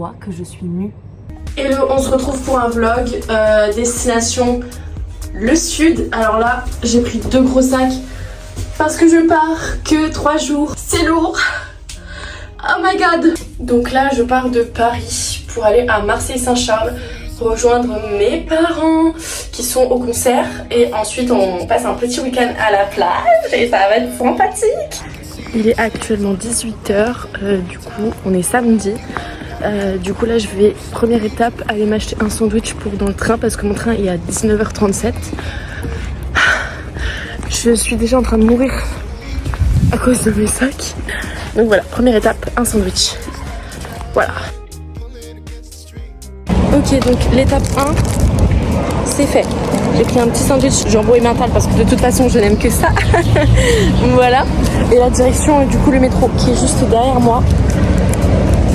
crois que je suis nue. Hello, on se retrouve pour un vlog destination le sud. Alors là, j'ai pris 2 gros sacs parce que je pars que 3 jours. C'est lourd. Oh my god. Donc là, je pars de Paris pour aller à Marseille-Saint-Charles rejoindre mes parents qui sont au concert et ensuite on passe un petit week-end à la plage et ça va être sympathique. Il est actuellement 18h, du coup on est samedi. Du coup là je vais, première étape, aller m'acheter un sandwich pour dans le train parce que mon train est à 19h37. Je suis déjà en train de mourir à cause de mes sacs. Donc voilà, première étape, un sandwich. Voilà. Ok, donc l'étape 1, c'est fait. J'ai pris un petit sandwich jambon et mental parce que de toute façon je n'aime que ça. Voilà. Et la direction, du coup le métro qui est juste derrière moi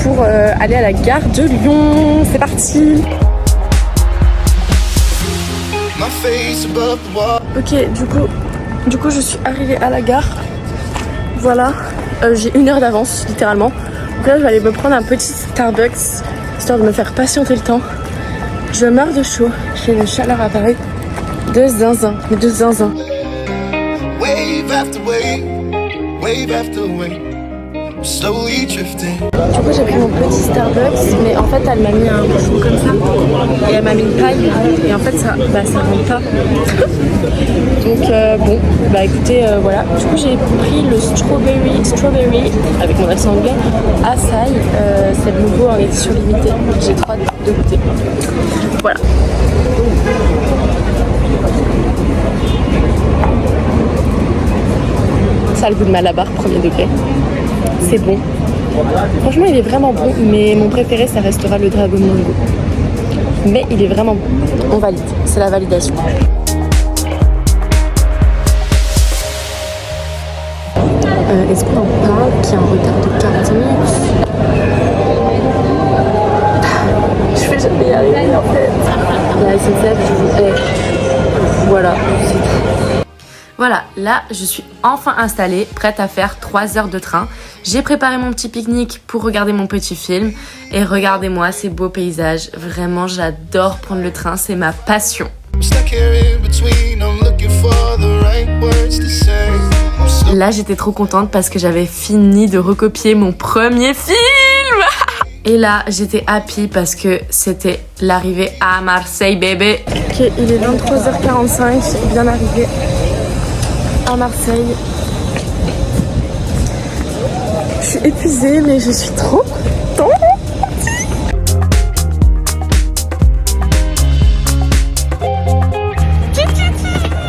pour aller à la gare de Lyon. C'est parti. Ok, du coup je suis arrivée à la gare. Voilà. J'ai 1 heure d'avance littéralement. Donc là je vais aller me prendre un petit Starbucks histoire de me faire patienter le temps. Je meurs de chaud, j'ai une chaleur à Paris de zinzin, mais de zinzin. Wave after wave, wave after wave, slowly drifting. Du coup j'ai pris mon petit Starbucks, mais en fait elle m'a mis un bouchon comme ça et elle m'a mis une paille et en fait ça rentre pas. Donc bon, bah écoutez, voilà. Du coup j'ai pris le strawberry avec mon accent anglais açaï, c'est le nouveau en édition limitée. J'ai trop hâte de goûter. Voilà. Ça a le goût de Malabar, premier degré. C'est bon. Franchement il est vraiment bon, mais mon préféré ça restera le Dragon Mango. Mais il est vraiment bon. On valide, c'est la validation. Est-ce qu'on en parle qu'il y a un retard de 40 minutes? Je vais jamais y arriver en fait. La SNCF, voilà, c'est tout. Voilà, là je suis enfin installée, prête à faire 3 heures de train. J'ai préparé mon petit pique-nique pour regarder mon petit film. Et regardez-moi ces beaux paysages. Vraiment, j'adore prendre le train, c'est ma passion. Là, j'étais trop contente parce que j'avais fini de recopier mon premier film. Et là, j'étais happy parce que c'était l'arrivée à Marseille, bébé. Ok, il est 23h45, bien arrivé à Marseille. Je suis épuisée, mais je suis trop contente.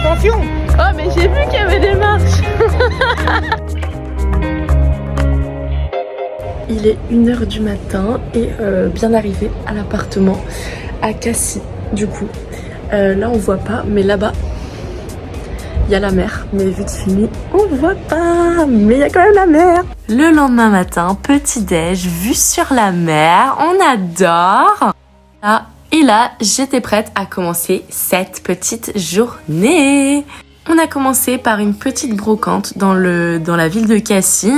Attention! Oh, mais j'ai vu qu'il y avait des marches. Il est 1h du matin et bien arrivé à l'appartement à Cassis. Du coup, là on voit pas, mais là-bas il y a la mer. Mais vu de nuit, on voit pas, mais il y a quand même la mer. Le lendemain matin, petit déj, vue sur la mer, on adore. Et là, j'étais prête à commencer cette petite journée. On a commencé par une petite brocante dans la ville de Cassis.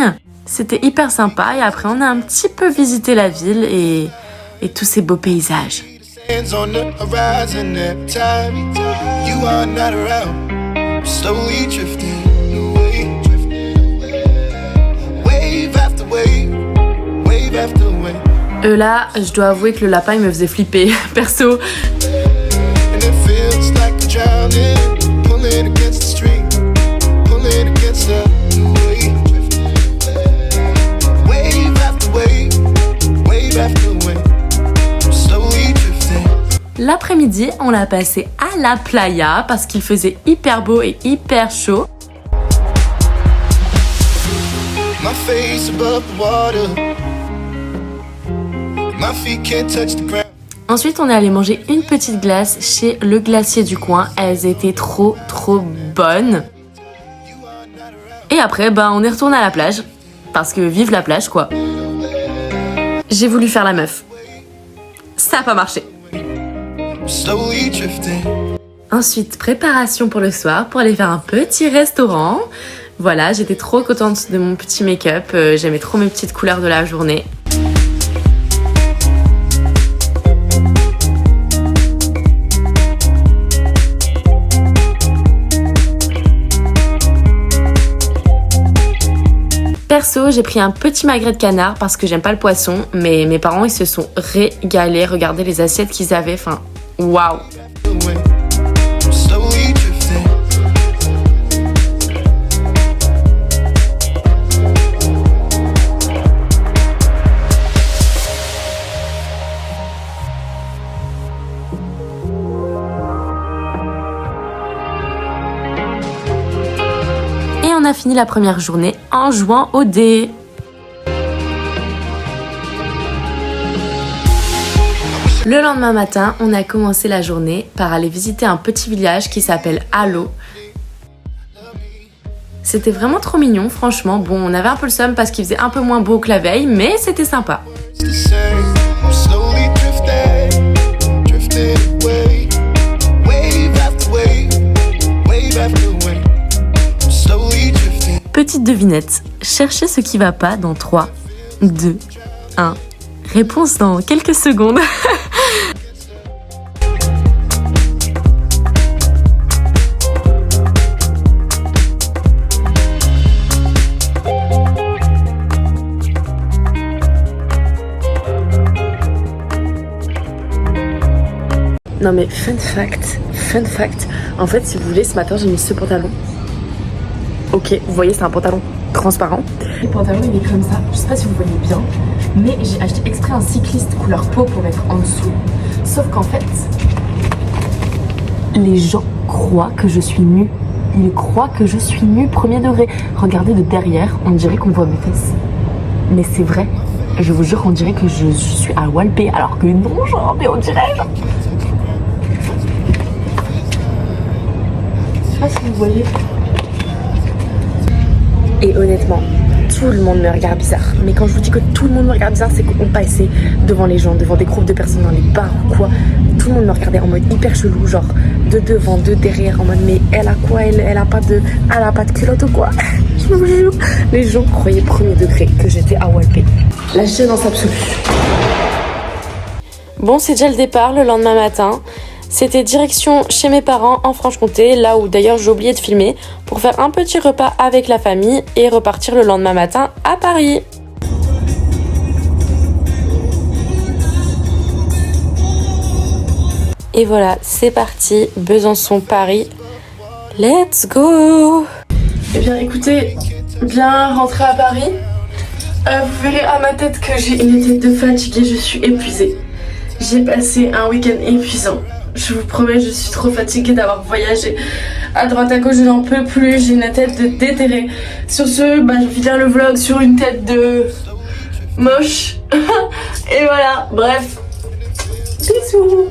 C'était hyper sympa et après on a un petit peu visité la ville et tous ces beaux paysages. Là, je dois avouer que le lapin il me faisait flipper, perso. L'après-midi, on l'a passé à la playa parce qu'il faisait hyper beau et hyper chaud. Ensuite, on est allé manger une petite glace chez le glacier du coin. Elles étaient trop bonnes. Et après, on est retourné à la plage. Parce que vive la plage, quoi. J'ai voulu faire la meuf. Ça n'a pas marché. Ensuite, préparation pour le soir, pour aller faire un petit restaurant. Voilà, j'étais trop contente de mon petit make-up. J'aimais trop mes petites couleurs de la journée. Perso, j'ai pris un petit magret de canard parce que j'aime pas le poisson, mais mes parents ils se sont régalés. Regardez les assiettes qu'ils avaient, enfin waouh. Et on a fini la première journée en jouant aux dés. Le lendemain matin, on a commencé la journée par aller visiter un petit village qui s'appelle Halo. C'était vraiment trop mignon, franchement. Bon, on avait un peu le seum parce qu'il faisait un peu moins beau que la veille, mais c'était sympa. Petite devinette, cherchez ce qui va pas dans 3, 2, 1. Réponse dans quelques secondes. Non mais fun fact, en fait si vous voulez ce matin j'ai mis ce pantalon. Ok, vous voyez c'est un pantalon transparent. Le pantalon il est comme ça, je sais pas si vous voyez bien, mais j'ai acheté exprès un cycliste couleur peau pour mettre en dessous. Sauf qu'en fait, les gens croient que je suis nue. Ils croient que je suis nue premier degré. Regardez de derrière, on dirait qu'on voit mes fesses. Mais c'est vrai, je vous jure on dirait que je suis à Walpé alors que non genre, mais on dirait genre... Je sais pas si vous voyez. Et honnêtement, tout le monde me regarde bizarre. Mais quand je vous dis que tout le monde me regarde bizarre, c'est qu'on passait devant les gens, devant des groupes de personnes dans les bars ou quoi. Tout le monde me regardait en mode hyper chelou, genre de devant, de derrière, en mode mais elle a quoi, elle a pas de culotte ou quoi. Je vous jure. Les gens croyaient premier degré que j'étais à Walpé. La gênance absolue. Bon, c'est déjà le départ le lendemain matin. C'était direction chez mes parents en Franche-Comté, là où d'ailleurs j'ai oublié de filmer, pour faire un petit repas avec la famille et repartir le lendemain matin à Paris. Et voilà, c'est parti, Besançon-Paris. Let's go! Eh bien écoutez, bien rentré à Paris. Vous verrez à ma tête que j'ai une tête de fatiguée, je suis épuisée. J'ai passé un week-end épuisant. Je vous promets, je suis trop fatiguée d'avoir voyagé à droite à gauche, je n'en peux plus, j'ai une tête de déterré. Sur ce, je finis le vlog sur une tête de moche. Et voilà, bref. Bisous.